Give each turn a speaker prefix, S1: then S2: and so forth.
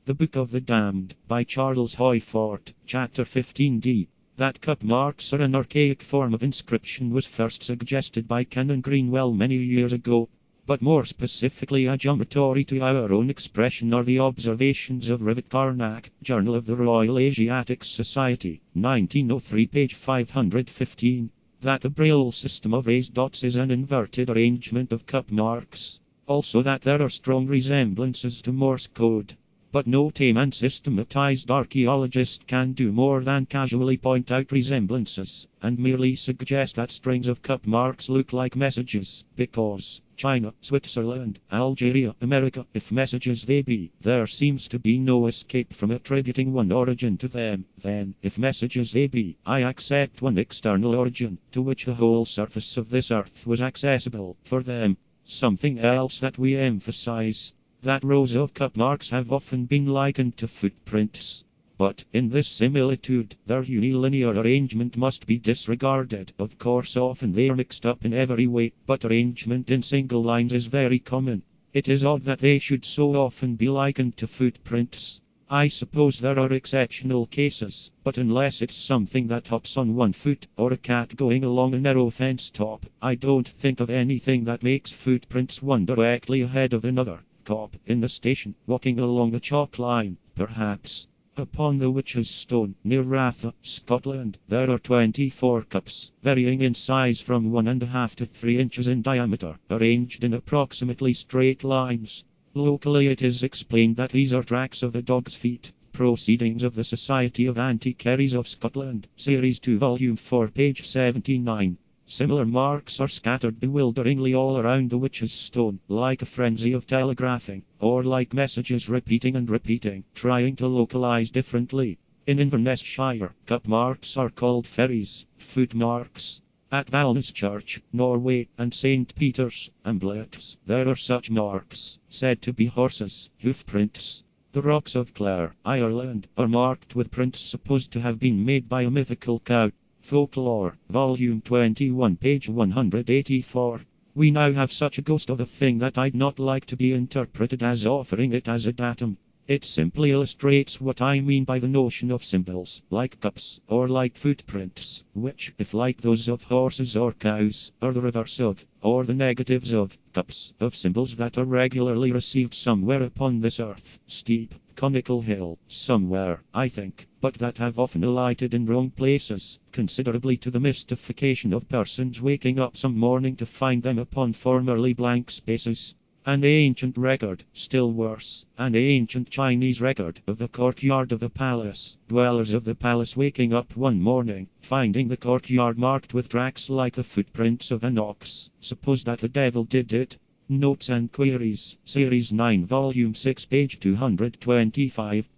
S1: The Book of the Damned, by Charles Hoyfort, Chapter 15d. That cup marks are an archaic form of inscription was first suggested by Canon Greenwell many years ago, but more specifically adjunct to our own expression are the observations of Rivet Carnac, Journal of the Royal Asiatic Society, 1903, page 515, that the Braille system of raised dots is an inverted arrangement of cup marks, also that there are strong resemblances to Morse code. But no tame and systematized archaeologist can do more than casually point out resemblances, and merely suggest that strings of cup marks look like messages, because China, Switzerland, Algeria, America, if messages they be, there seems to be no escape from attributing one origin to them. Then, if messages they be, I accept one external origin, to which the whole surface of this earth was accessible, for them. Something else that we emphasize. That rows of cup marks have often been likened to footprints. But, in this similitude, their unilinear arrangement must be disregarded. Of course often they are mixed up in every way, but arrangement in single lines is very common. It is odd that they should so often be likened to footprints. I suppose there are exceptional cases, but unless it's something that hops on one foot, or a cat going along a narrow fence top, I don't think of anything that makes footprints one directly ahead of another. Cop in the station, walking along a chalk line, perhaps. Upon the Witch's Stone, near Ratha, Scotland, there are 24 cups, varying in size from 1.5 to 3 inches in diameter, arranged in approximately straight lines. Locally it is explained that these are tracks of the dog's feet. Proceedings of the Society of Antiquaries of Scotland, Series 2, Volume 4, page 79. Similar marks are scattered bewilderingly all around the Witch's Stone, like a frenzy of telegraphing, or like messages repeating and repeating, trying to localize differently. In Inverness Shire, cup marks are called ferries, foot marks. At Valnes Church, Norway, and St. Peter's, Amblets, there are such marks, said to be horses' hoof prints. The rocks of Clare, Ireland, are marked with prints supposed to have been made by a mythical cow. Folklore, Volume 21, page 184. We now have such a ghost of a thing that I'd not like to be interpreted as offering it as a datum. It simply illustrates what I mean by the notion of symbols, like cups, or like footprints, which, if like those of horses or cows, are the reverse of, or the negatives of, cups, of symbols that are regularly received somewhere upon this earth, steep, conical hill, somewhere, I think, but that have often alighted in wrong places, considerably to the mystification of persons waking up some morning to find them upon formerly blank spaces. An ancient record, still worse, an ancient Chinese record of the courtyard of the palace. Dwellers of the palace waking up one morning, finding the courtyard marked with tracks like the footprints of an ox. Suppose that the devil did it. Notes and Queries, Series 9, Volume 6, page 225.